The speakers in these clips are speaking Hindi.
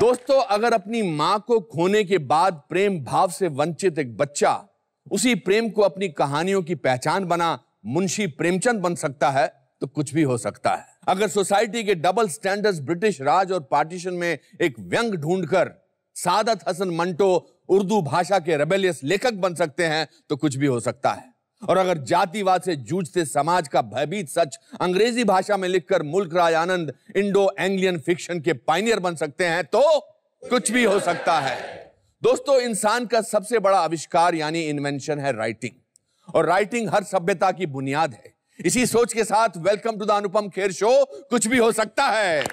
दोस्तों, अगर अपनी मां को खोने के बाद प्रेम भाव से वंचित एक बच्चा उसी प्रेम को अपनी कहानियों की पहचान बना मुंशी प्रेमचंद बन सकता है तो कुछ भी हो सकता है। अगर सोसाइटी के डबल स्टैंडर्ड्स, ब्रिटिश राज और पार्टीशन में एक व्यंग ढूंढकर सादत हसन मंटो उर्दू भाषा के रेबेलियस लेखक बन सकते हैं तो कुछ भी हो सकता है। और अगर जातिवाद से जूझते समाज का भयभीत सच अंग्रेजी भाषा में लिखकर मुल्क Raj Anand Indo Anglian fiction के पायनियर बन सकते हैं तो कुछ भी हो सकता है। दोस्तों, इंसान का सबसे बड़ा आविष्कार यानी इन्वेंशन है राइटिंग, और राइटिंग हर सभ्यता की बुनियाद है। इसी सोच के साथ welcome to the Anupam Kher show, कुछ भी हो सकता है।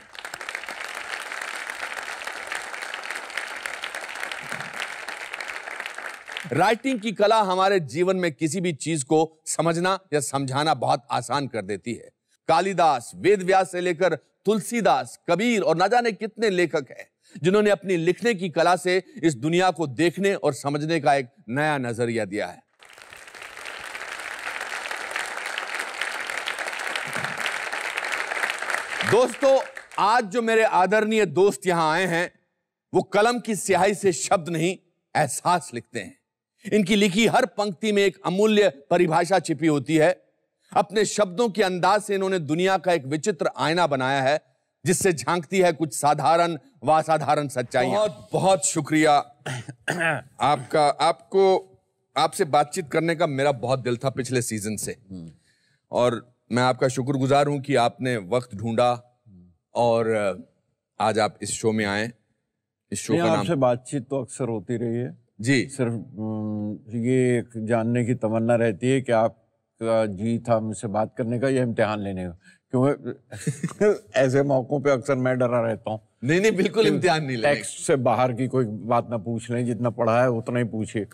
राइटिंग की कला हमारे जीवन में किसी भी चीज को समझना या समझाना बहुत आसान कर देती है। कालिदास, वेदव्यास से लेकर तुलसीदास, कबीर और न जाने कितने लेखक हैं जिन्होंने अपनी लिखने की कला से इस दुनिया को देखने और समझने का एक नया नजरिया दिया है। दोस्तों, आज जो मेरे आदरणीय दोस्त यहां आए हैं वो कलम की स्याही से शब्द नहीं, एहसास लिखते हैं। इनकी लिखी हर पंक्ति में एक अमूल्य परिभाषा छिपी होती है। अपने शब्दों के अंदाज से इन्होंने दुनिया का एक विचित्र आईना बनाया है जिससे झांकती है कुछ साधारण व असाधारण सच्चाइयां। बहुत बहुत शुक्रिया आपका। आपसे बातचीत करने का मेरा बहुत दिल था पिछले सीजन से, और मैं आपका शुक्रगुजार हूं कि आपने वक्त ढूंढा और आज आप इस शो में आए। इस शो का नाम, आपसे बातचीत तो अक्सर होती रही है जी, सिर्फ ये जानने की तमन्ना रहती है कि आपका जी था मुझसे बात करने का या इम्तिहान लेने का, क्योंकि ऐसे मौकों पे अक्सर मैं डरा रहता हूँ। नहीं, बिल्कुल इम्तिहान नहीं लेंगे। टेक्स्ट से बाहर की कोई बात ना पूछ लें, जितना पढ़ा है उतना ही पूछिए।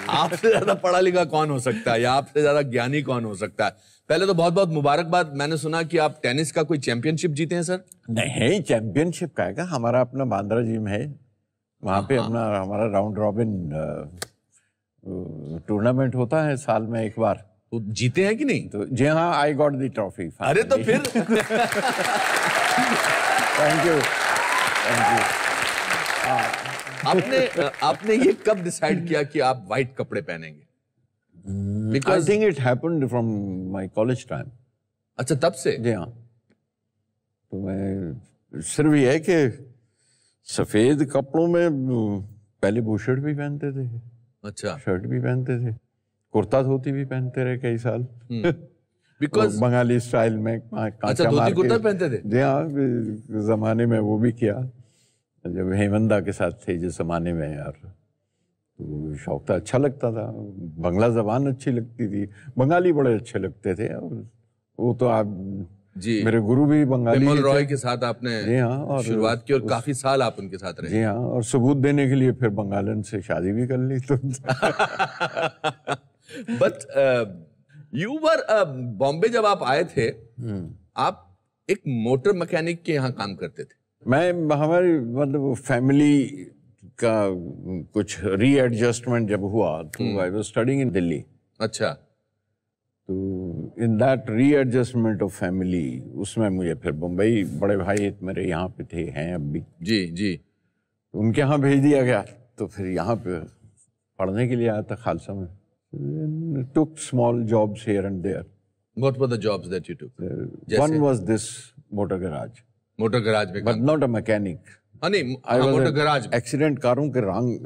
आपसे ज्यादा पढ़ा लिखा कौन हो सकता है या आपसे ज्यादा ज्ञानी कौन हो सकता है? पहले तो बहुत बहुत मुबारकबाद। मैंने सुना कि आप टेनिस का कोई चैंपियनशिप जीते हैं सर? नहीं, चैंपियनशिप का है, हमारा अपना बांद्रा जिम है, वहाँ पे अपना हमारा राउंड रॉबिन टूर्नामेंट होता है साल में एक बार। तो जीते हैं कि नहीं? तो जी हाँ, आई गॉट द ट्रॉफी। अरे तो फिर थैंक यू। आपने ये कब डिसाइड किया कि आप व्हाइट कपड़े पहनेंगे? I think it happened from my college time. अच्छा, तब से? जी हाँ। तो मैं सिर्फ ये है कि सफेद कपड़ों में पहले बुशर्ट भी पहनते थे, अच्छा, शर्ट भी पहनते थे, कुर्ता धोती भी पहनते रहे कई साल। बिकॉज बंगाली स्टाइल में। अच्छा, धोती कुर्ता पहनते थे? जी हाँ, जमाने में वो भी किया जब हेमंदा के साथ थे जिस जमाने में यार, तो शौक था, अच्छा लगता था। बंगला जबान अच्छी लगती थी, बंगाली बड़े अच्छे लगते थे। और वो तो आप जी, मेरे गुरु भी बंगाली बिमल रॉय के साथ आपने जी हाँ और शुरुआत की और काफी साल आप उनके साथ रहे। जी हाँ, और सबूत देने के लिए फिर बंगालन से शादी भी कर ली। तो बट यू वर बॉम्बे जब आप आए थे, आप एक मोटर मैकेनिक के यहाँ काम करते थे। मैं हमारी मतलब फैमिली का कुछ रीएडजस्टमेंट जब हुआ तो I was studying in Delhi. अच्छा, तो in that readjustment of family, उसमें मुझे फिर मुंबई, बड़े भाई मेरे यहाँ पे थे, हैं अब भी, जी जी, तो उनके यहाँ भेज दिया गया। तो फिर यहाँ पे पढ़ने के लिए आया था खालसा में। Took small jobs here and there. What were the jobs that you took? One was this motor garage. Motor garage में? But not a mechanic. Motor garage में एक्सीडेंट कारों के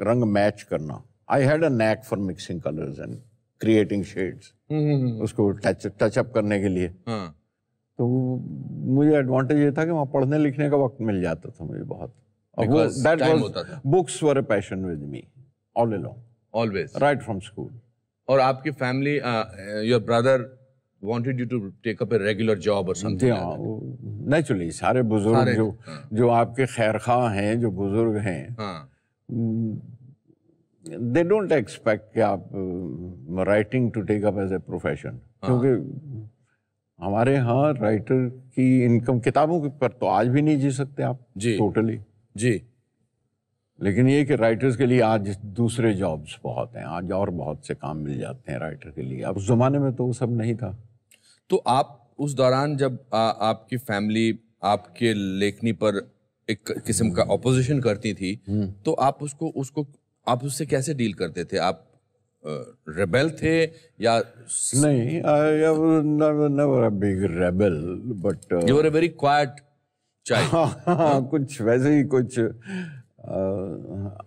रंग मैच करना। I had a knack for mixing colours and creating shades, उसको टच अप करने के लिए। तो मुझे एडवांटेज ये था कि वहाँ पढ़ने लिखने का वक्त मिल जाता था मुझे बहुत। Books were a passion with me all along, always, right from school. और आपकी family, your brother wanted you to take up a regular job or something? हाँ, नेचुरली सारे बुजुर्ग जो आपके खैरखा हैं, जो बुजुर्ग हैं, दे डोंट एक्सपेक्ट कि आप writing to take up as a profession, क्योंकि हमारे यहाँ राइटर की इनकम किताबों पर तो आज भी नहीं जी सकते आप टोटली जी। लेकिन ये कि राइटर्स के लिए आज दूसरे जॉब्स बहुत हैं, आज और बहुत से काम मिल जाते हैं राइटर के लिए। अब उस जमाने में तो वो सब नहीं था। तो आप उस दौरान जब आपकी फैमिली आपके लेखनी पर एक किस्म का ऑपोजिशन करती थी, तो आप आप उससे कैसे डील करते थे? आप रेबेल थे या? नहीं, I was never a big rebel, but you were a very quite child. हाँ, कुछ वैसे ही कुछ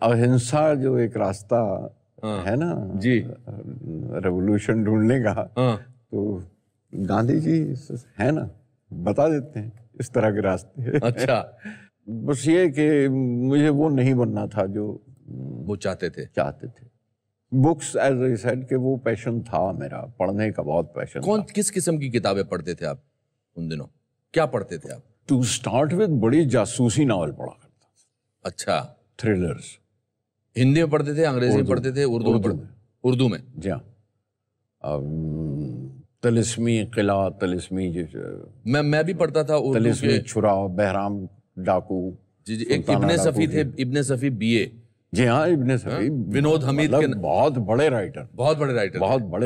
अहिंसा जो एक रास्ता है ना जी, रेवोल्यूशन ढूंढने का, हाँ, तो गांधी जी है ना, बता देते हैं इस तरह के रास्ते। अच्छा, बस ये कि मुझे वो नहीं बनना था जो वो चाहते थे। बुक्स, एज आई सेड, कि वो पैशन था मेरा, पढ़ने का बहुत पैशन था। किस किस्म की किताबें पढ़ते थे आप उन दिनों? क्या पढ़ते थे आप? टू स्टार्ट विद बड़ी जासूसी नावल पढ़ा करता था। अच्छा, थ्रिलर्स। हिंदी में पढ़ते थे, अंग्रेजी में पढ़ते थे, उर्दू में पढ़ते? उर्दू में। जी हाँ। तिलिस्मी किला, तिलिस्मी मैं भी पढ़ता था उर्दू तिलिस्मी के। छुराव, बहराम डाकू। जी, एक इब्ने सफी थे, इब्ने सफी बीए। जी हाँ, इब्ने सफी। विनोद हमीद के बहुत बड़े राइटर। बहुत बड़े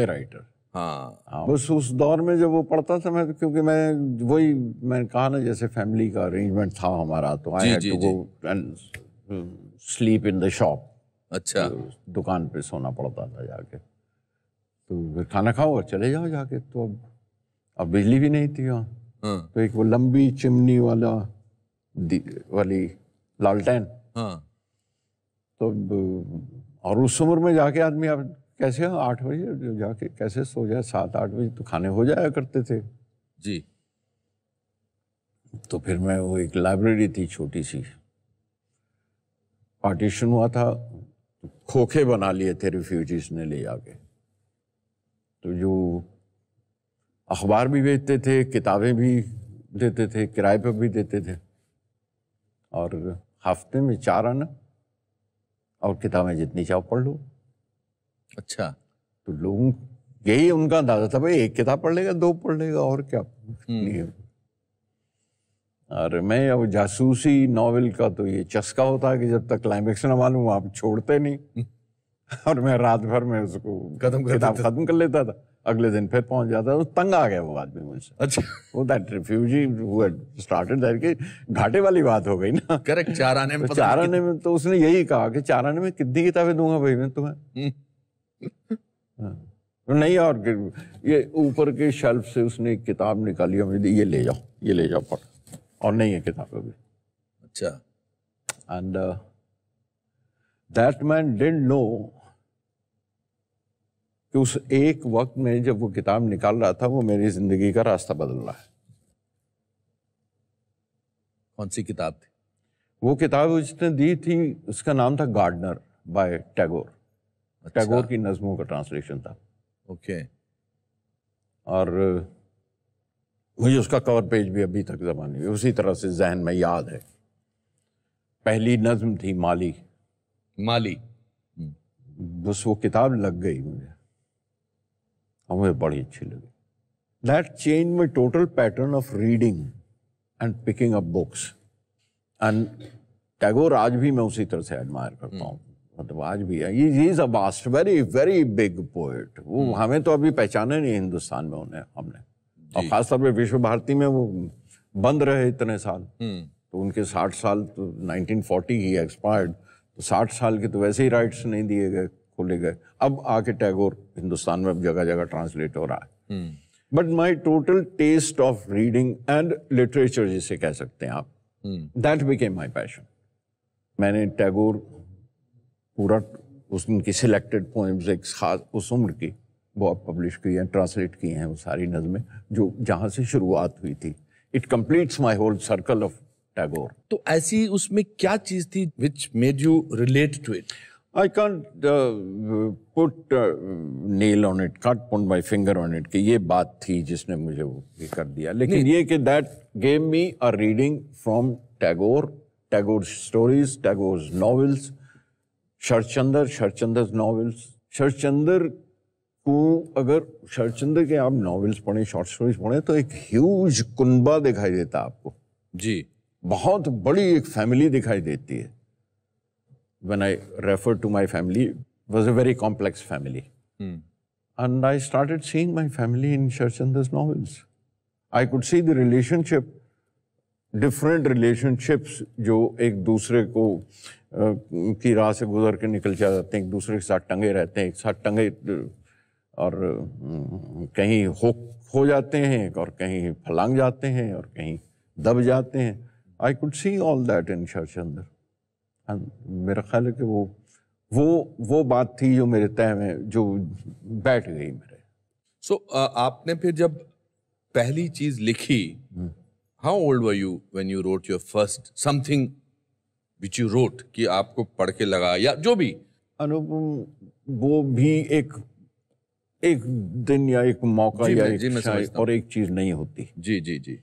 राइटर। हाँ, बस उस दौर में जब वो पढ़ता था मैं, क्योंकि मैंने कहा ना, जैसे फैमिली का अरेंजमेंट था हमारा, तो I had to go and sleep in the shop. अच्छा, दुकान पे सोना पड़ता था जाके। तो फिर खाना खाओ और चले जाओ जाके। तो अब बिजली भी नहीं थी वहाँ, तो एक वो लंबी चिमनी वाली लालटेन। हाँ, तो और उस उम्र में जाके आदमी, अब कैसे 8 बजे जाके कैसे सो जाए, 7-8 बजे तो खाने हो जाया करते थे जी। तो फिर मैं, वो एक लाइब्रेरी थी छोटी सी, पार्टीशन हुआ था, खोखे बना लिए थे रिफ्यूजीज ने ले जाके। तो जो अखबार भी बेचते थे, किताबें भी देते थे, किराए पर भी देते थे, और हफ्ते में 4 आना, और किताबें जितनी चाहो पढ़ लो। अच्छा, तो लोगों, यही उनका अंदाजा था, भाई 1 किताब पढ़ लेगा, 2 पढ़ लेगा, और क्या। और मैं, अब जासूसी नॉवेल का तो ये चस्का होता है कि जब तक क्लाइमेक्स ना मालूम आप छोड़ते नहीं। और मैं रात भर में उसको किताब खत्म कर लेता था, अगले दिन फिर पहुंच जाता था। तो तंग आ गया वो आदमी मुझसे। अच्छा, वो that refugee who had started that, कि घाटे वाली बात हो गई ना। करेक्ट। 4 आने में, तो 4 आने में तो उसने यही कहा कि 4 आने में कितनी किताबें दूंगा भाई मैं तुम्हें। तो नहीं, और ये ऊपर के शेल्फ से उसने एक किताब निकाली और मुझे, ये ले जाओ पढ़, और नहीं है किताब अभी। अच्छा, and that man didn't know कि उस एक वक्त में जब वो किताब निकाल रहा था, वो मेरी जिंदगी का रास्ता बदल रहा है। कौन सी किताब थी? वो किताब उसने दी थी, उसका नाम था गार्डनर बाय टैगोर। अच्छा। टैगोर की नज़मों का ट्रांसलेशन था। ओके। और मुझे उसका कवर पेज भी अभी तक ज़बानी में उसी तरह से जहन में याद है। पहली नज़्म थी माली। बस वो किताब लग गई मुझे, और मुझे बड़ी अच्छी लगी। That change my total pattern of reading and picking up books. And Tagore आज भी मैं उसी तरह से एडमायर करता हूँ, मतलब आज भी है। He is a vast, very very big poet. वो हमें तो अभी पहचाने नहीं हिंदुस्तान में हमने, और खासतौर पे विश्व भारती में वो बंद रहे इतने साल। तो उनके 60 साल, तो 1940 ही एक्सपायर्ड, तो 60 साल के तो वैसे ही राइट्स नहीं दिए गए, खोले गए। अब आके टैगोर हिंदुस्तान में अब जगह जगह ट्रांसलेट हो रहा है। But my total taste of reading and literature, जिसे कह सकते हैं आप, दैट बिकेम माई पैशन। मैंने टैगोर पूरा, उनकी सिलेक्टेड पोएम्स एक खास उस उम्र की, वो अब पब्लिश की हैं, ट्रांसलेट की हैं वो सारी नज़में, जो जहाँ से शुरुआत हुई थी। It completes my whole circle of Tagore. तो ऐसी उसमें क्या चीज थी which made you relate to it? I can't put nail on it, can't put my finger on it कि ये बात थी जिसने मुझे वो ये कर दिया। लेकिन ये कि that gave me a reading from Tagore, Tagore's stories, Tagore's novels, शरचंद्र's novels। Sharatchandra को, अगर शरचंद्र के आप नॉवेल्स पढ़ें, शॉर्ट स्टोरीज पढ़ें, तो एक ह्यूज कुनबा दिखाई देता आपको जी। बहुत बड़ी एक फैमिली दिखाई देती है। When I referred to my family, it was a very complex family. And I started seeing my family in Sharchandra's novels. I could see the relationship different relationships जो एक दूसरे को की राह से गुजर के निकल जाते हैं, एक दूसरे के साथ टंगे रहते हैं, एक साथ टंगे और कहीं हो जाते हैं और कहीं फलांग जाते हैं और कहीं दब जाते हैं। I could see all that in Sharatchandra. मेरा ख्याल है कि वो बात थी जो मेरे तह में जो बैठ गई मेरे। सो आपने फिर जब पहली चीज लिखी, how old were you when you wrote your first something which you wrote, कि आपको पढ़ के लगा या जो भी? अनुपम, वो भी एक दिन या एक मौका या एक और एक चीज नहीं होती। जी जी जी।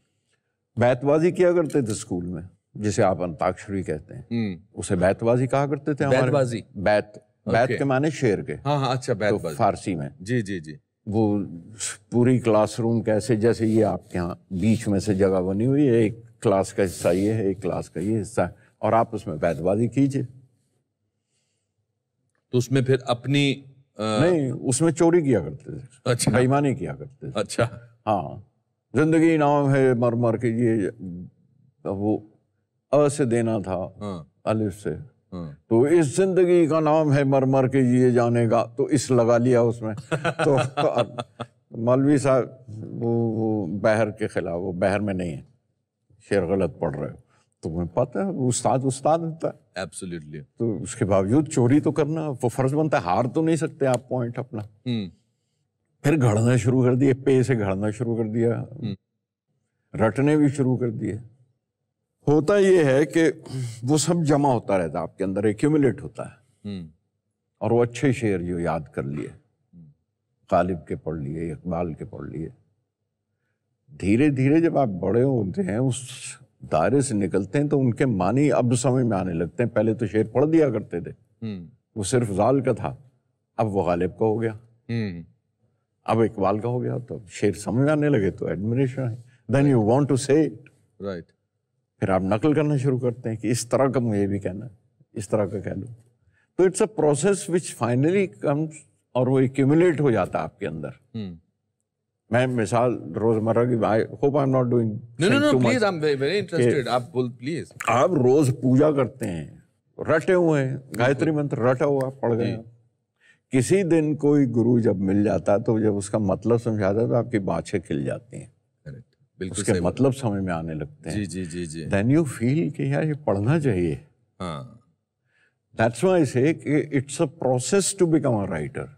बैतबाजी किया करते थे स्कूल में, जिसे आप अंताक्षरी कहते हैं, उसे बैतबाजी कहा करते थे हमारे। बैतबाजी? बैत के माने शेर के। हाँ हाँ, अच्छा, बैतबाजी तो फारसी में। जी जी जी। वो पूरी क्लासरूम कैसे, जैसे ये आपके यहाँ बीच में से जगह बनी हुई है, एक क्लास का हिस्सा ये है, एक क्लास का ये हिस्सा है, और आप उसमें बैतबाजी कीजिए। तो उसमें फिर अपनी नहीं, उसमें चोरी किया करते थे। अच्छा, बेईमानी किया करते थे। अच्छा, हाँ, जिंदगी नाम है मर मर के, ये वो अ से देना था, अलिफ से, तो इस जिंदगी का नाम है मर मर के जिए जाने का, तो इस लगा लिया उसमें। तो मौलवी साहब वो बहर के खिलाफ, वो बहर में नहीं है, शेर गलत पढ़ रहे हो, तो तुम्हें पता है उस्ताद होता है। एब्सोल्युटली। तो उसके बावजूद चोरी तो करना वो फर्ज बनता है, हार तो नहीं सकते आप पॉइंट अपना। फिर घड़ना शुरू कर दिए, पे से घड़ना शुरू कर दिया, रटने भी शुरू कर दिए। होता ये है कि वो सब जमा होता रहता है आपके अंदर, एक्यूमुलेट होता है, और वो अच्छे शेर जो याद कर लिए, गालिब के पढ़ लिए, इकबाल के पढ़ लिए, धीरे धीरे जब आप बड़े होते हैं, उस दायरे से निकलते हैं, तो उनके मानी अब समझ में आने लगते हैं। पहले तो शेर पढ़ दिया करते थे, वो सिर्फ जाल का था, अब वो गालिब का हो गया, अब इकबाल का हो गया, तो शेर समझ में आने लगे, तो एडमिरेशन है, देन यू वांट टू से इट, राइट। फिर आप नकल करना शुरू करते हैं कि इस तरह का मुझे भी कहना है, इस तरह का कह लो। तो it's a process which finally comes, और वो एक्यूमुलेट हो जाता है आपके अंदर। मैं मिसाल रोजमर्रा की, I hope I am not doing, no please, I am very interested, आप बोल प्लीज। आप रोज पूजा करते हैं, रटे हुए हैं, गायत्री मंत्र रटा हुआ पढ़ गए, किसी दिन कोई गुरु जब मिल जाता है, तो जब उसका मतलब समझाता है, तो आपकी बाछें खिल जाती हैं, उसके मतलब समझ में आने लगते हैं। जी जी जी जी। देन यू फील कि यार ये पढ़ना चाहिए। दैट्स व्हाई आई से कि it's a process to become a writer.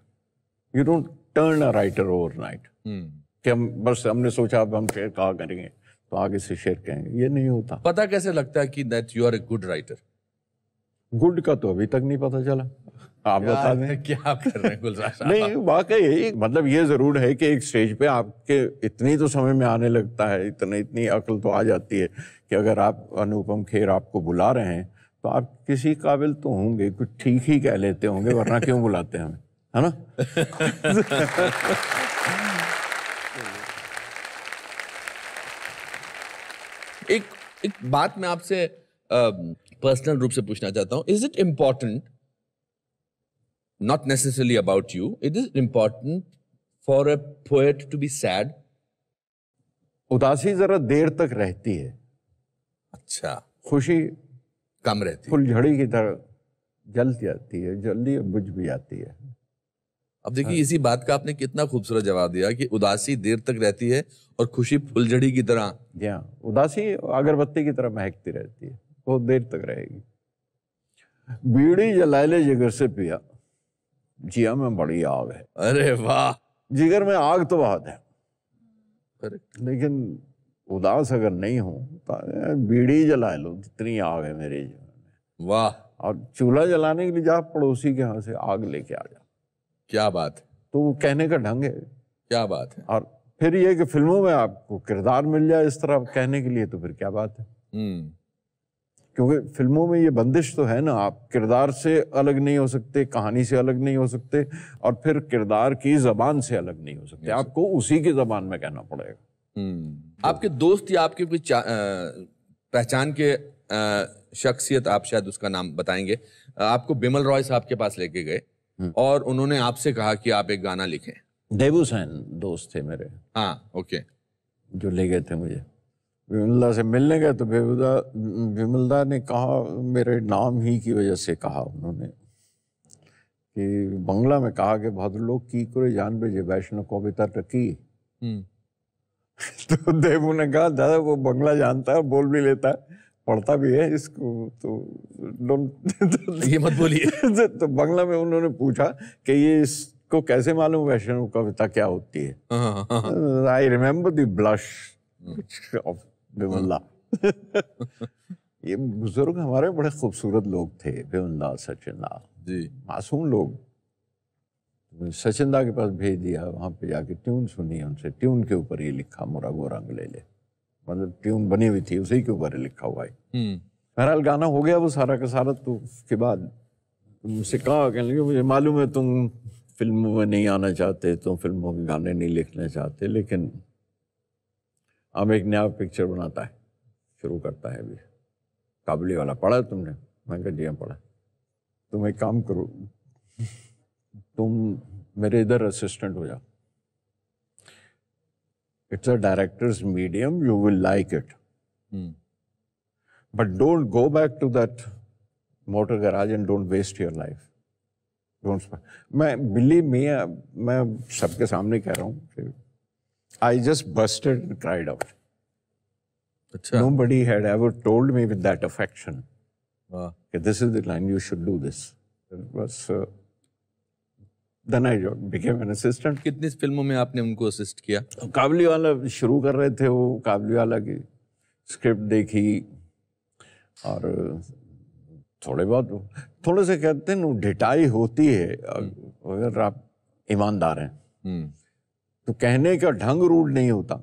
You don't turn a writer overnight कि हम बस हमने सोचा अब हम शेर कहा करेंगे तो आगे से शेर कहेंगे, ये नहीं होता। पता कैसे लगता है कि that you are a good writer? Good का तो अभी तक नहीं पता चला, आप बता दें। क्या कर रहे हैं गुलजार साहब? नहीं, वाकई मतलब ये जरूर है कि एक स्टेज पे आपके इतनी तो समझ में आने लगता है, इतनी अक्ल तो आ जाती है कि अगर आप अनुपम खेर आपको बुला रहे हैं, तो आप किसी काबिल तो होंगे, कुछ ठीक ही कह लेते होंगे, वरना क्यों बुलाते हैं हमें, है ना? एक बात मैं आपसे पर्सनल रूप से पूछना चाहता हूं, is it important, not necessarily about you, it is important for a poet to be sad? उदासी जरा देर तक रहती है, अच्छा, खुशी कम रहती है, फुलझड़ी की तरह जल जाती है, जल्दी बुझ भी जाती है। अब देखिए, इसी बात का आपने कितना खूबसूरत जवाब दिया कि उदासी देर तक रहती है और खुशी फुलझड़ी की तरह। हाँ, उदासी अगरबत्ती की तरह महकती रहती है, बहुत देर तक रहेगी। बीड़ी जलाले जिगर से पिया, जिया में बड़ी आग है। अरे वाह, जिगर में आग तो बहुत है, लेकिन उदास अगर नहीं हो तो बीड़ी जला लो, जितनी आग है मेरे जीवन में। वाह। और चूल्हा जलाने के लिए जा पड़ोसी के यहाँ से आग लेके आ जा। क्या बात है। तो वो कहने का ढंग है। क्या बात है। और फिर ये कि फिल्मों में आपको किरदार मिल जाए इस तरह कहने के लिए, तो फिर क्या बात है। क्योंकि फिल्मों में ये बंदिश तो है ना, आप किरदार से अलग नहीं हो सकते, कहानी से अलग नहीं हो सकते, और फिर किरदार की जबान से अलग नहीं हो सकते, आपको उसी की जबान में कहना पड़ेगा। आपके दोस्त या आपके कोई पहचान के शख्सियत, आप शायद उसका नाम बताएंगे, आपको बिमल रॉय साहब के पास लेके गए और उन्होंने आपसे कहा कि आप एक गाना लिखें। देबू सैन दोस्त थे मेरे। हाँ, ओके। जो ले गए थे मुझे, विमलदा से मिलने गए तो विमलदा ने कहा, मेरे नाम ही की वजह से कहा उन्होंने कि बंगला में कहा कि बहादुर लोग की करे जान बेजे वैष्णव कविता रखी। तो देवू ने कहा, दादा वो बंगला जानता है, बोल भी लेता है, पढ़ता भी है इसको, तो ये मत बोलिए। तो बंगला में उन्होंने पूछा कि ये इसको कैसे मालूम वैष्णव कविता क्या होती है। I remember the blush of Vimla. ये बुजुर्ग हमारे बड़े खूबसूरत लोग थे, विमला, सचिन दा जी, मासूम लोग। सचिन दा के पास भेज दिया, वहाँ पे जाके ट्यून सुनी उनसे, ट्यून के ऊपर ये लिखा मोरा गो रंग ले ले, मतलब ट्यून बनी हुई थी उसी के ऊपर लिखा हुआ है। बहरहाल गाना हो गया वो सारा का सारा। तो उसके बाद मुझसे कहा, कहने लगे मुझे मालूम है तुम फिल्मों में नहीं आना चाहते, तुम फिल्मों के गाने नहीं लिखना चाहते, लेकिन अब एक नया पिक्चर बनाता है, शुरू करता है अभी, काबुली वाला, पढ़ा तुमने? मैंने कहा जी हाँ पढ़ा। तुम एक काम करो, तुम मेरे इधर असिस्टेंट हो जाओ, it's a director's medium, you will like it, but don't go back to that motor garage and don't waste your life, don't. मैं बिलीव मी, मैं सबके सामने कह रहा हूँ, I just busted and cried out. अच्छा, nobody had ever told me with that affection that this is the line, you should do this. It was then I became an assistant. कितनी फिल्मों में आपने उनको असिस्ट किया? काबुली वाला शुरू कर रहे थे वो, काबुली वाला की स्क्रिप्ट देखी और थोड़े बहुत, थोड़े से कहते हैं ढिठाई होती है अगर आप ईमानदार हैं तो कहने का ढंग रूड नहीं होता,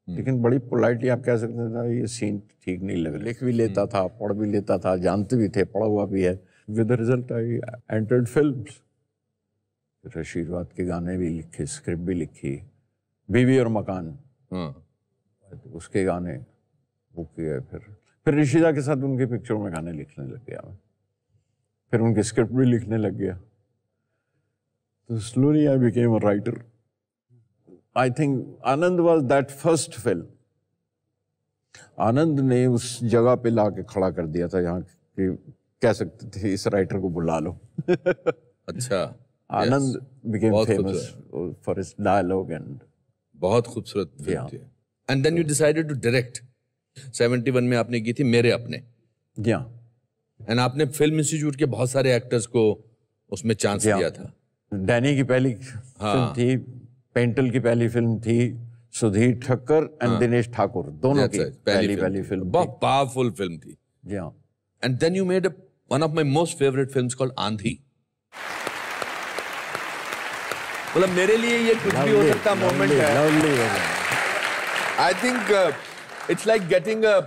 लेकिन बड़ी पोलाइटली आप कह सकते थे ये सीन ठीक नहीं लग, लिख भी लेता था, पढ़ भी लेता था, जानते भी थे, पढ़ा हुआ भी है। With result I entered films, फिर आशीर्वाद के गाने भी लिखे, स्क्रिप्ट भी लिखी, बीवी और मकान, तो उसके गाने वो किए। फिर ऋषिदा के साथ उनके पिक्चरों में गाने लिखने लग गया मैं, फिर उनके स्क्रिप्ट भी लिखने लग गया। तो slowly I became a writer. I think Anand was that first film. आनंद ने उस जगह पे लाके खड़ा कर दिया था जहाँ कि कह सकते थे इस राइटर को बुला लो। अच्छा, आनंद became famous for his dialogue and बहुत खूबसूरत फिल्म थी। And then you decided to direct. 71 में आपने की थी मेरे अपने। Yeah. And आपने फिल्म इंस्टीट्यूट के बहुत सारे एक्टर्स को उसमें चांस दिया था। डैनी की पहली फिल्म थी, पेंटल की पहली फिल्म थी, सुधीर ठक्कर एंड दिनेश ठाकुर दोनों की पहली फिल्म, बहुत पावरफुल फिल्म थी। Yeah. And then you made one of my most favorite films called आंधी। मतलब मेरे लिए ये कुछ भी हो सकता मोमेंट है। I think it's like getting a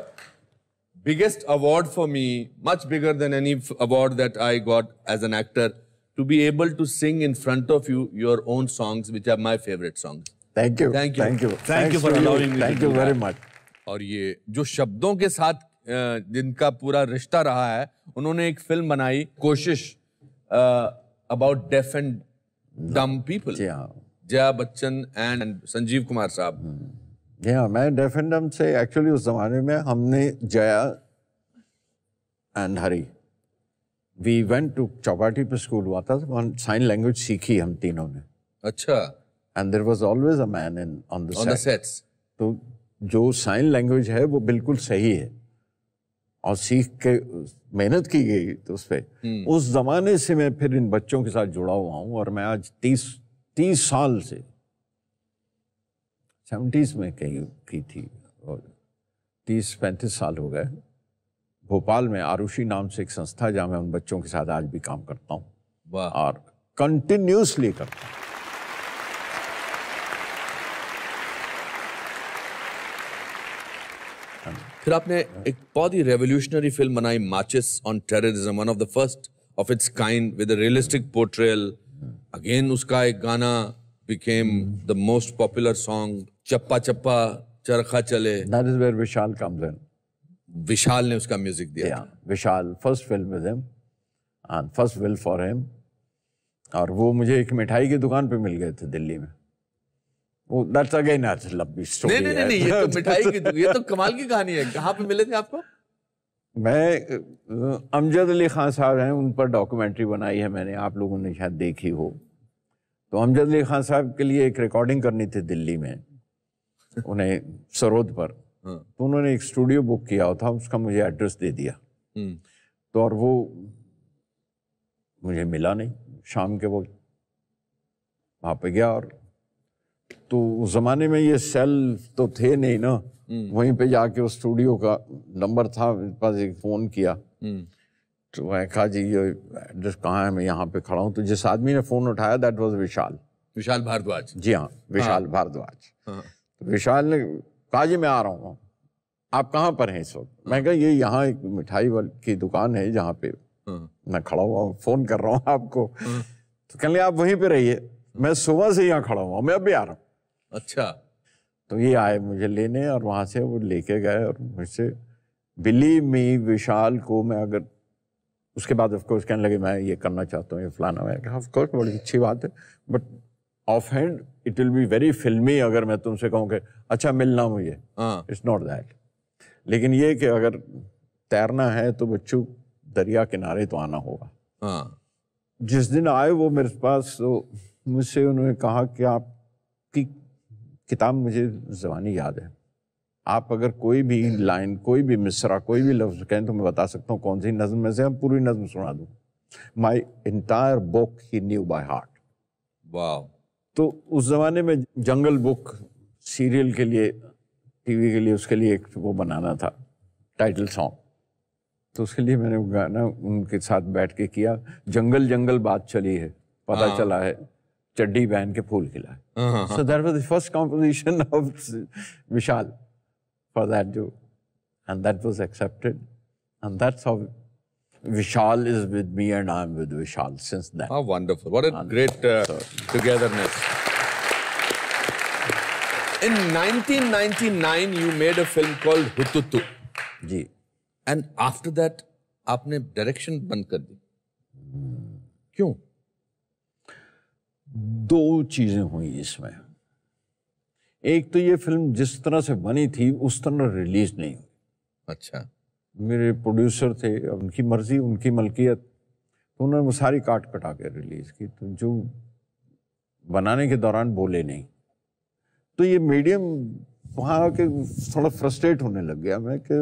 biggest award for me, much bigger than any award that I got as an actor, to be able to sing in front of you your own songs, which are my favorite songs. Thank you. Thank you. Thank you. Thank you for allowing me. Thank you very much. और ये जो शब्दों के साथ जिनका पूरा रिश्ता रहा है, उन्होंने एक फिल्म बनाई कोशिश about deaf and dumb people. Jaya Bachchan and Sanjeev Kumar sahab. मैं डेफ एंड डम्ब से एक्चुअली उस जमाने में हमने Jaya and Hari we went to Chowpatty पे स्कूल हुआ था, साइन लैंग्वेज सीखी हम तीनों ने। अच्छा। And there was always a man in on the sets. तो जो साइन लैंग्वेज है वो बिल्कुल सही है और सीख के मेहनत की गई तो उस पर। उस जमाने से मैं फिर इन बच्चों के साथ जुड़ा हुआ हूँ और मैं आज 30 साल से 70s में कहीं की थी और 30-35 साल हो गए भोपाल में आरुषि नाम से एक संस्था जहाँ मैं उन बच्चों के साथ आज भी काम करता हूँ और कंटिन्यूसली करता हूँ। फिर आपने एक बहुत ही रेवोल्यूशनरी फिल्म बनाई माचिस on terrorism, one of the first of its kind with a realistic portrayal. Again उसका एक गाना became the most popular song, चप्पा चप्पा चरखा चले। That is where Vishal comes in. विशाल ने उसका म्यूजिक दिया था। विशाल first film with him and first will for him। और वो मुझे एक मिठाई की दुकान पे मिल गए थे दिल्ली में। वो दैट्स अगेन अ लंबी स्टोरी। नहीं, ये तो मिठाई की, ये तो कमाल की कहानी है। कहाँ पे मिले थे आपको? मैं अमजद अली खान साहब हैं, उन पर डॉक्यूमेंट्री बनाई है मैंने, आप लोगों ने शायद देखी हो। तो अमजद अली खान साहब के लिए एक रिकॉर्डिंग करनी थी दिल्ली में, उन्हें सरोद पर। तो उन्होंने एक स्टूडियो बुक किया था, उसका मुझे एड्रेस दे दिया। तो और वो मुझे मिला नहीं, शाम के वक्त वहाँ पे गया, और तो उस ज़माने में ये सेल तो थे नहीं ना, वहीं पे जाके उस स्टूडियो का नंबर था मेरे पास, एक फ़ोन किया। तो मैं कहा जी ये एड्रेस कहाँ है, मैं यहाँ पे खड़ा हूँ। तो जिस आदमी ने फ़ोन उठाया दैट वाज विशाल भारद्वाज। जी हाँ, विशाल भारद्वाज। तो विशाल ने कहा जी मैं आ रहा हूँ, आप कहाँ पर हैं इस वक्त? मैं कहा ये यहाँ एक मिठाई की दुकान है जहाँ पे मैं खड़ा हुआ हूँ, फ़ोन कर रहा हूँ आपको। तो कहने आप वहीं पे रहिए, मैं सुबह से यहाँ खड़ा हुआ, मैं अब भी आ रहा हूँ। अच्छा। तो ये आए मुझे लेने, और वहाँ से वो लेके गए, और मुझसे बिलीव मी विशाल को मैं अगर उसके बाद ऑफ कोर्स कहने लगे मैं ये करना चाहता हूँ, ये फलाना। मैं कहा ऑफ कोर्स बड़ी अच्छी बात है, but of hand it will be very फिल्मी अगर मैं तुमसे कहूँ कि अच्छा मिलना मुझे, इट्स नॉट दैट। लेकिन ये कि अगर तैरना है तो बच्चों दरिया किनारे तो आना होगा। जिस दिन आए वो मेरे पास, तो मुझसे उन्होंने कहा कि आपकी किताब मुझे ज़बानी याद है, आप अगर कोई भी लाइन, कोई भी मिसरा, कोई भी लफ्ज़ कहें तो मैं बता सकता हूँ कौन सी नज़म में से, हम पूरी नज़म सुना दूँ। My entire book he new by heart. वाह। तो उस ज़माने में जंगल बुक सीरियल के लिए, टीवी के लिए, उसके लिए एक वो बनाना था टाइटल सॉन्ग। तो उसके लिए मैंने वो गाना उनके साथ बैठ के किया, जंगल जंगल बात चली है, पता चला है चड्डी पहन के फूल खिला है। So that was the first composition of Vishal for that do, and that was accepted, and that's how Vishal is with me and I'm with Vishal since then. How wonderful, what a great togetherness. In 1999 you made a film called Hututu ji, and after that आपने डायरेक्शन बंद कर दी, क्यों? दो चीजें हुई इसमें। एक तो ये फिल्म जिस तरह से बनी थी उस तरह रिलीज नहीं हुई। अच्छा। मेरे प्रोड्यूसर थे, उनकी मर्जी, उनकी मलकियत, तो उन्होंने वो सारी काट कटा के रिलीज की, तो जो बनाने के दौरान बोले नहीं। तो ये मीडियम वहाँ के थोड़ा फ्रस्ट्रेट होने लग गया मैं कि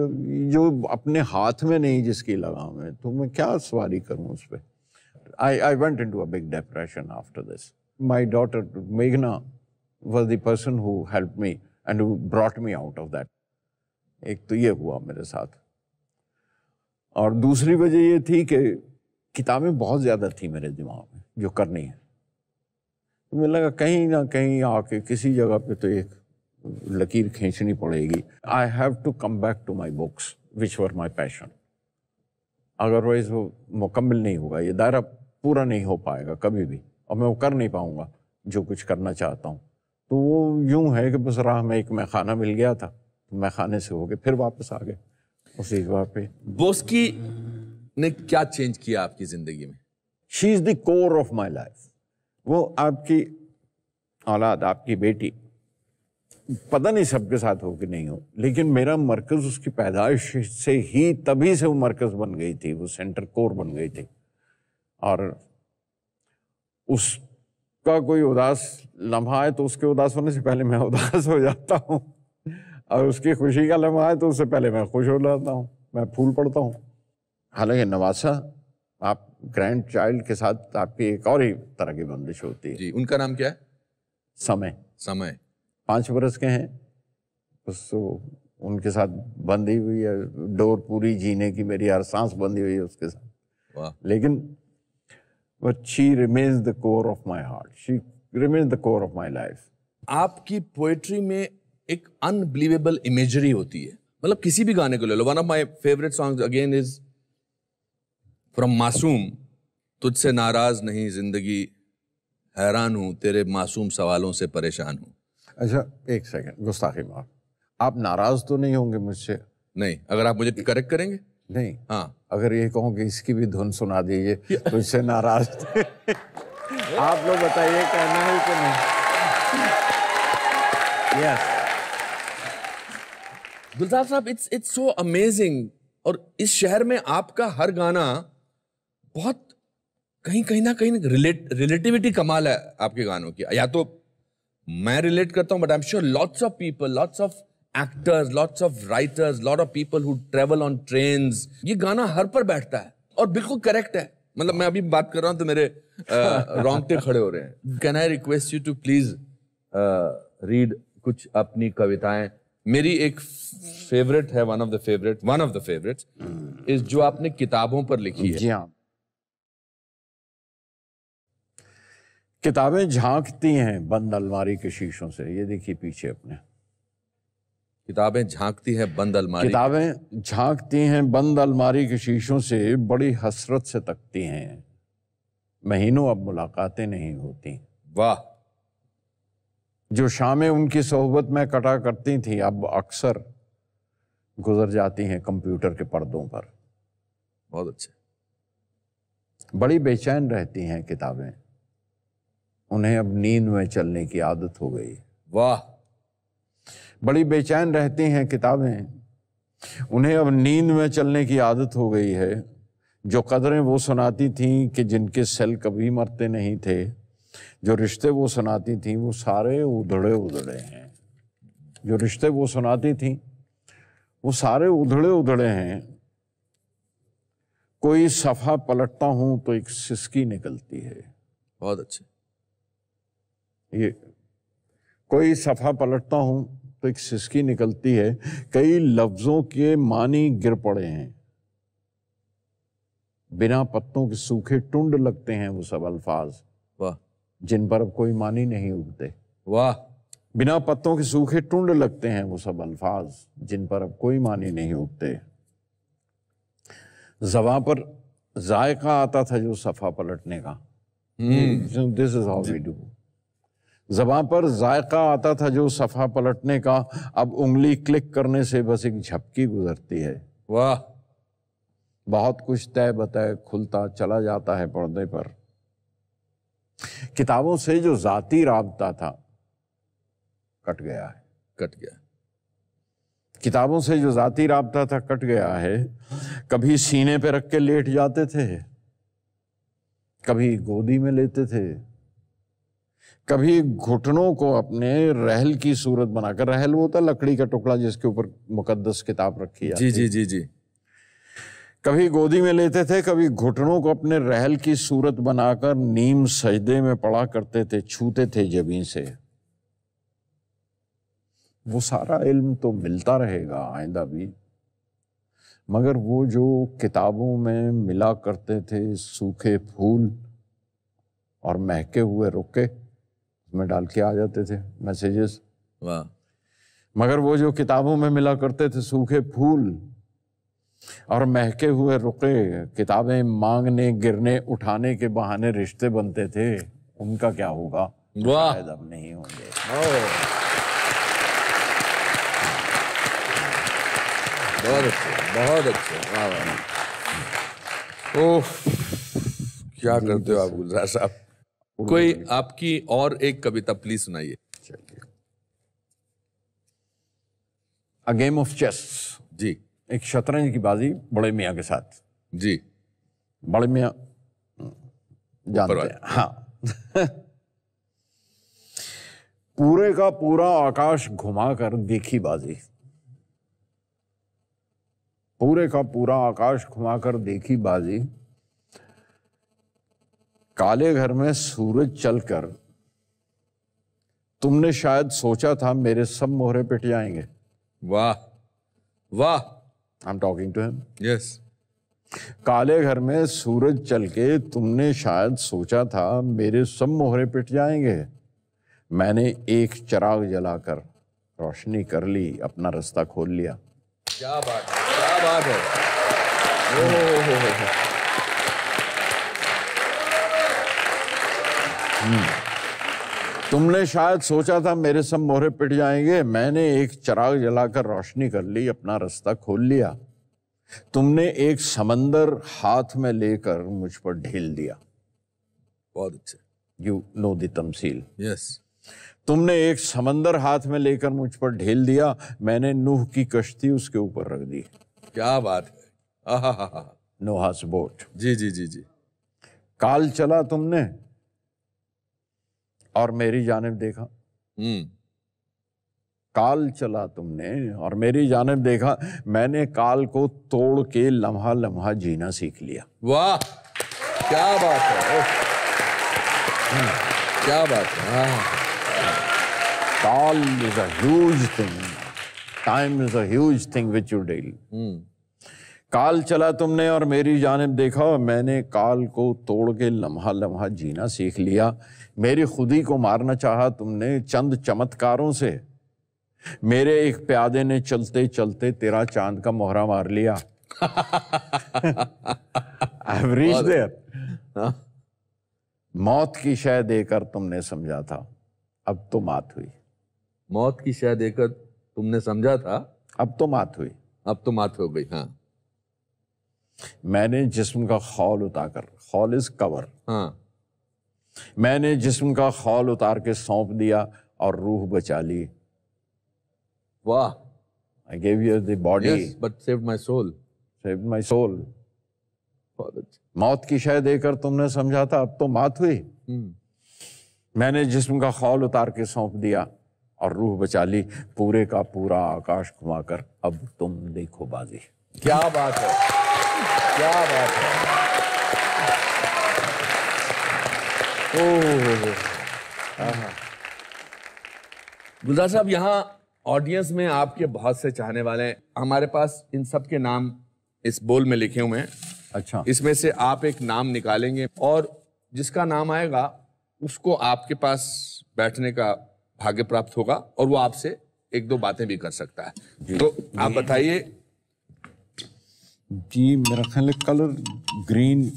जो अपने हाथ में नहीं जिसकी लगाम है, तो मैं क्या सवारी करूँ उस पर। I went into a big depression after this. My daughter Meghna was the person who helped me and who brought me out of that. एक तो ये हुआ मेरे साथ, और दूसरी वजह ये थी कि किताबें बहुत ज़्यादा थी मेरे दिमाग में जो करनी है। तो मुझे लगा कहीं ना कहीं आके किसी जगह पे तो एक लकीर खींचनी पड़ेगी। I have to come back to my books which were my passion. Otherwise वो मुकम्मल नहीं होगा, ये दायरा पूरा नहीं हो पाएगा कभी भी, और मैं वो कर नहीं पाऊंगा जो कुछ करना चाहता हूँ। तो वो यूं है कि बस राह में एक मैखाना मिल गया था, तो मैखाने से होके फिर वापस आ गए उसी जगह पे। बोस्की ने क्या चेंज किया आपकी जिंदगी में? She is the core of my life. वो आपकी औलाद, आपकी बेटी, पता नहीं सबके साथ हो कि नहीं हो, लेकिन मेरा मरकज उसकी पैदाइश से ही, तभी से वो मरकज बन गई थी, वो सेंटर कोर बन गई थी। और उसका कोई उदास लम्हा है तो उसके उदास होने से पहले मैं उदास हो जाता हूँ, और उसकी खुशी का लम्हा है तो उससे पहले मैं खुश हो जाता हूँ, मैं फूल पड़ता हूँ। हालांकि नवासा, आप ग्रैंड चाइल्ड के साथ आपकी एक और ही तरह की बंदिश होती है। जी, उनका नाम क्या है? समय 5 बरस के हैं, बस उनके साथ बंधी हुई है, डोर पूरी जीने की मेरी हर सांस बंधी हुई है उसके साथ। वाह। लेकिन but she remains the core of my heart, she remains the core of my life. आपकी पोएट्री में एक अनबिलीवेबल इमेजरी होती है, मतलब किसी भी गाने को ले लो। One of my favourite songs again is from Masoom, तुझसे नाराज नहीं जिंदगी, हैरान हूं तेरे मासूम सवालों से परेशान हूं। अच्छा एक सेकंड, गुस्ताखी माफ, आप नाराज तो नहीं होंगे मुझसे? नहीं, अगर आप मुझे करेक्ट करेंगे। नहीं, हाँ, अगर ये कहूँ कि इसकी भी धुन सुना दीजिए तुझसे नाराज आप लोग बताइए कहना है कि नहीं? Yes. गुलजार साहब, इट्स सो अमेजिंग। और इस शहर में आपका हर गाना बहुत कहीं ना कहीं रिलेटिविटी कमाल है आपके गानों की। या तो मैं रिलेट करता हूं, but I am sure lots of people, lots of actors, lots of writers, lot of people who travel on trains, ये गाना हर पर बैठता है और बिल्कुल करेक्ट है। मतलब मैं अभी बात कर रहा हूं तो मेरे रोंगटे खड़े हो रहे हैं। Can I request you to please read कुछ अपनी कविताएं? मेरी एक फेवरेट है, वन ऑफ द फेवरेट्स इस जो आपने किताबों पर लिखी है। जी हाँ। किताबें झांकती हैं बंद अलमारी के शीशों से। ये देखिए पीछे अपने। किताबें झांकती हैं बंद अलमारी, किताबें झांकती हैं बंद अलमारी के शीशों से, बड़ी हसरत से तकती हैं, महीनों अब मुलाकातें नहीं होती। वाह। जो शामें उनकी सोहबत में कटा करती थी, अब अक्सर गुजर जाती हैं कंप्यूटर के पर्दों पर। बहुत अच्छे। बड़ी बेचैन रहती हैं किताबें, उन्हें अब नींद में चलने की आदत हो गई। वाह। बड़ी बेचैन रहती हैं किताबें, उन्हें अब नींद में चलने की आदत हो गई है। जो कदरें वो सुनाती थीं कि जिनके सेल कभी मरते नहीं थे, जो रिश्ते वो सुनाती थीं वो सारे उधड़े उधड़े हैं। जो रिश्ते वो सुनाती थीं वो सारे उधड़े उधड़े हैं। कोई सफ़ा पलटता हूं तो एक सिसकी निकलती है। बहुत अच्छे। ये कोई सफ़ा पलटता हूं तो एक सिसकी निकलती है। कई लफ्ज़ों के मानी गिर पड़े हैं, बिना पत्तों के सूखे टुंड लगते हैं वो सब अल्फाज। वाह। जिन पर अब कोई मानी नहीं उगते। वाह। बिना पत्तों के सूखे टुंड लगते हैं वो सब अल्फाज, जिन पर अब कोई मानी नहीं उगते। ज़बां पर जायका आता था जो सफ़ा पलटने का। This is how we do. ज़बां पर जायका आता था जो सफ़ा पलटने का, अब उंगली क्लिक करने से बस एक झपकी गुजरती है। वाह। बहुत कुछ तय बतय खुलता चला जाता है पर्दे पर। किताबों से जो जाती राबता था कट गया है। कट गया। किताबों से जो जाती राबता था कट गया है। कभी सीने पे रख के लेट जाते थे, कभी गोदी में लेते थे, कभी घुटनों को अपने रहल की सूरत बनाकर, रहल वो होता लकड़ी का टुकड़ा जिसके ऊपर मुकद्दस किताब रखी जाती। जी जी जी जी। कभी गोदी में लेते थे, कभी घुटनों को अपने रहल की सूरत बनाकर नीम सजदे में पड़ा करते थे, छूते थे जबीं से। वो सारा इल्म तो मिलता रहेगा आइंदा भी, मगर वो जो किताबों में मिला करते थे सूखे फूल और महके हुए रुके, उसमें डाल के आ जाते थे मैसेजेस। वाह। मगर वो जो किताबों में मिला करते थे सूखे फूल और महके हुए रुके, किताबें मांगने गिरने उठाने के बहाने रिश्ते बनते थे, उनका क्या होगा? वाह। शायद अब नहीं होंगे। बहुत अच्छे, बहुत अच्छे। वाह वाह। ओह, क्या करते हो आप गुलजार साहब। कोई आपकी और एक कविता प्लीज सुनाइए। चलिए। A game of chess. जी। एक शतरंज की बाजी बड़े मियाँ के साथ। जी। बड़े मियाँ जानते हैं, हाँ। पूरे का पूरा आकाश घुमाकर देखी बाजी, पूरे का पूरा आकाश घुमाकर देखी बाजी, काले घर में सूरज चलकर तुमने शायद सोचा था मेरे सब मोहरे पिट जाएंगे। वाह वाह। I am talking to him. Yes. काले घर में सूरज चल के तुमने शायद सोचा था मेरे सब मोहरे पिट जाएंगे। मैंने एक चिराग जलाकर रोशनी कर ली, अपना रास्ता खोल लिया। क्या बात है, क्या बात है। तुमने शायद सोचा था मेरे सब मोहरे पिट जाएंगे। मैंने एक चिराग जलाकर रोशनी कर ली, अपना रास्ता खोल लिया। तुमने एक समंदर हाथ में लेकर मुझ पर ढेल दिया। बहुत अच्छे। यू नो द तमसील। यस। तुमने एक समंदर हाथ में लेकर मुझ पर ढेल दिया, मैंने नूह की कश्ती उसके ऊपर रख दी। क्या बात है। आहा, नोहास बोट। जी जी जी जी। काल चला तुमने और मेरी जानिब देखा। काल चला तुमने और मेरी जानिब देखा, मैंने काल को तोड़ के लम्हा लम्हा जीना सीख लिया। वाह, क्या बात है। क्या बात है। काल is a huge thing, time is a huge thing which you deal. काल चला तुमने और मेरी जानिब देखा, मैंने काल को तोड़ के लम्हा लम्हा जीना सीख लिया। मेरी खुदी को मारना चाहा तुमने चंद चमत्कारों से, मेरे एक प्यादे ने चलते चलते तेरा चांद का मोहरा मार लिया। I have reached there. मौत की शय देकर तुमने समझा था, अब तो मात हुई। मौत की शय देकर तुमने समझा था, अब तो मात हुई। अब तो मात हो गई। हाँ। मैंने जिस्म का खौल उतारकर, खौल इज कवर, हाँ, मैंने जिस्म का खौल उतार के सौंप दिया और रूह बचा ली। वाह। I gave you the body, yes, but saved my soul. saved my soul. बहुत अच्छा। मौत की शय देकर तुमने समझा था, अब तो मात हुई। मैंने जिस्म का खौल उतार के सौंप दिया और रूह बचा ली। पूरे का पूरा आकाश घुमाकर अब तुम देखो बाजी। क्या बात है, क्या बात है। गुलजार साहब, यहाँ ऑडियंस में आपके बहुत से चाहने वाले हैं। हमारे पास इन सब के नाम इस बोल में लिखे हुए हैं। अच्छा, इसमें से आप एक नाम निकालेंगे और जिसका नाम आएगा उसको आपके पास बैठने का भाग्य प्राप्त होगा और वो आपसे एक दो बातें भी कर सकता है। तो आप बताइए जी। मेरा ख्याल है कलर ग्रीन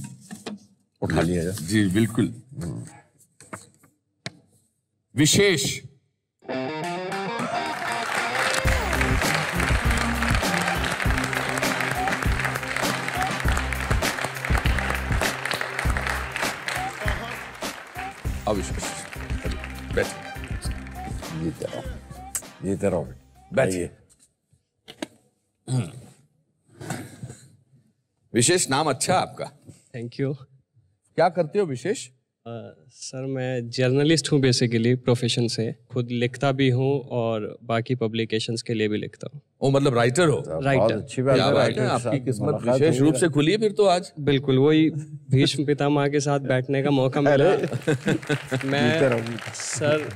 उठा लिया जाए। जी बिल्कुल। विशेष। अविशेष। बैठिए, जीते रहो। बैठिए। विशेष, नाम अच्छा आपका। Thank you. क्या करते हो विशेष? सर मैं जर्नलिस्ट हूँ बेसिकली प्रोफेशन से, खुद लिखता भी हूँ और बाकी पब्लिकेशंस के लिए भी लिखता हूँ। ओ, मतलब राइटर हो? राइटर। अच्छी बात क्या है, बात है, आपकी किस्मत विशेष रूप से खुली है फिर तो आज। बिल्कुल, वही भीष्म पितामह के साथ बैठने का मौका मिला। मैं सर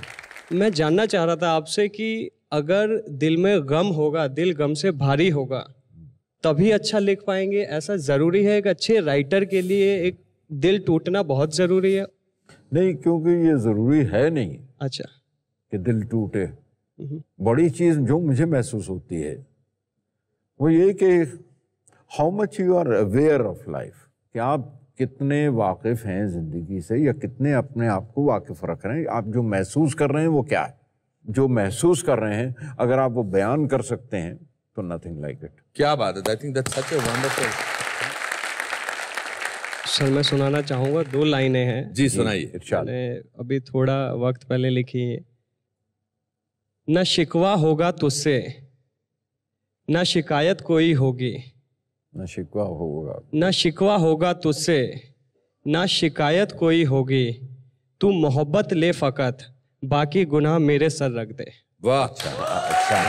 मैं जानना चाह रहा था आपसे कि अगर दिल में गम होगा, दिल गम से भारी होगा, तभी अच्छा लिख पाएंगे? ऐसा जरूरी है? एक अच्छे राइटर के लिए एक दिल टूटना बहुत जरूरी है? नहीं, क्योंकि ये जरूरी है नहीं। अच्छा। कि दिल टूटे। बड़ी चीज जो मुझे महसूस होती है वो ये कि how much you are aware of life, कि आप कितने वाकिफ हैं जिंदगी से या कितने अपने आप को वाकिफ रख रहे हैं। आप जो महसूस कर रहे हैं वो क्या है, जो महसूस कर रहे हैं अगर आप वो बयान कर सकते हैं तो नथिंग लाइक इट। क्या बात है। I think that's such a wonderful. Sir मैं सुनाना चाहूँगा, 2 लाइनें हैं। जी सुनाइए। मैंने अभी थोड़ा वक्त पहले लिखी है। न शिकवा होगा तुझसे, न शिकायत कोई होगी। न शिकवा होगा। न शिकवा होगा तुझसे, न शिकायत कोई होगी। तू मोहब्बत ले फकत, बाकी गुनाह मेरे सर रख दे। वाह। अच्छा।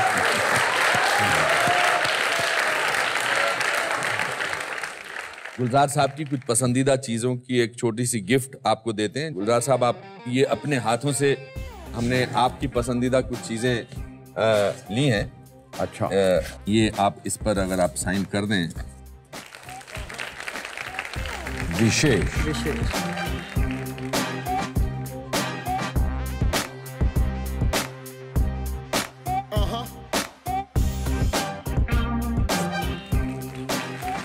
गुलजार साहब की कुछ पसंदीदा चीज़ों की एक छोटी सी गिफ्ट आपको देते हैं। गुलजार साहब, आप ये अपने हाथों से, हमने आपकी पसंदीदा कुछ चीज़ें ली हैं। अच्छा। ये आप इस पर अगर आप साइन कर दें। विशेष।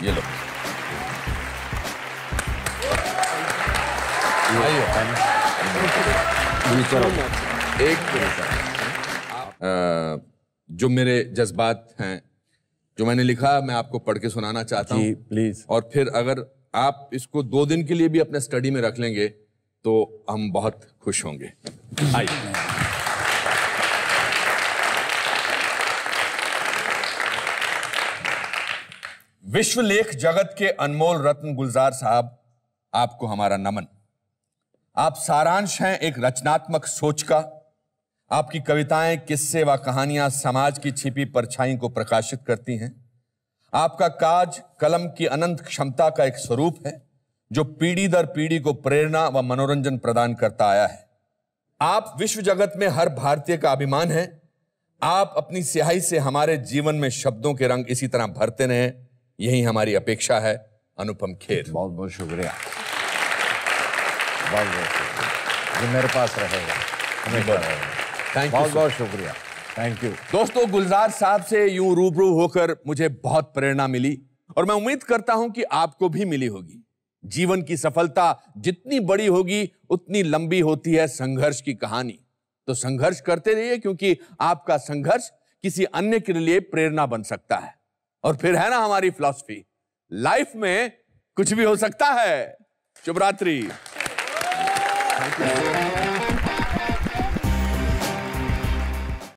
ये लो। जो मेरे जज्बात हैं, जो मैंने लिखा, मैं आपको पढ़ के सुनाना चाहता हूँ प्लीज। और फिर अगर आप इसको 2 दिन के लिए भी अपने स्टडी में रख लेंगे तो हम बहुत खुश होंगे। आइए। विश्व लेख जगत के अनमोल रत्न गुलजार साहब, आपको हमारा नमन। आप सारांश हैं एक रचनात्मक सोच का। आपकी कविताएं, किस्से व कहानियां समाज की छिपी परछाई को प्रकाशित करती हैं। आपका काज कलम की अनंत क्षमता का एक स्वरूप है जो पीढ़ी दर पीढ़ी को प्रेरणा व मनोरंजन प्रदान करता आया है। आप विश्व जगत में हर भारतीय का अभिमान है। आप अपनी स्याही से हमारे जीवन में शब्दों के रंग इसी तरह भरते रहें, यही हमारी अपेक्षा है। अनुपम खेर। बहुत बहुत शुक्रिया, बहुत बहुत शुक्रिया। ये मेरे पास रहेगा, हमेशा रहेगा। थैंक यू, बहुत बहुत शुक्रिया, थैंक यू। दोस्तों, गुलजार साहब से यूं रूबरू होकर मुझे बहुत प्रेरणा मिली और मैं उम्मीद करता हूं कि आपको भी मिली होगी। जीवन की सफलता जितनी बड़ी होगी उतनी लंबी होती है संघर्ष की कहानी। तो संघर्ष करते रहिए, क्योंकि आपका संघर्ष किसी अन्य के लिए प्रेरणा बन सकता है। और फिर है ना हमारी फिलॉसफी, लाइफ में कुछ भी हो सकता है। शुभ रात्रि।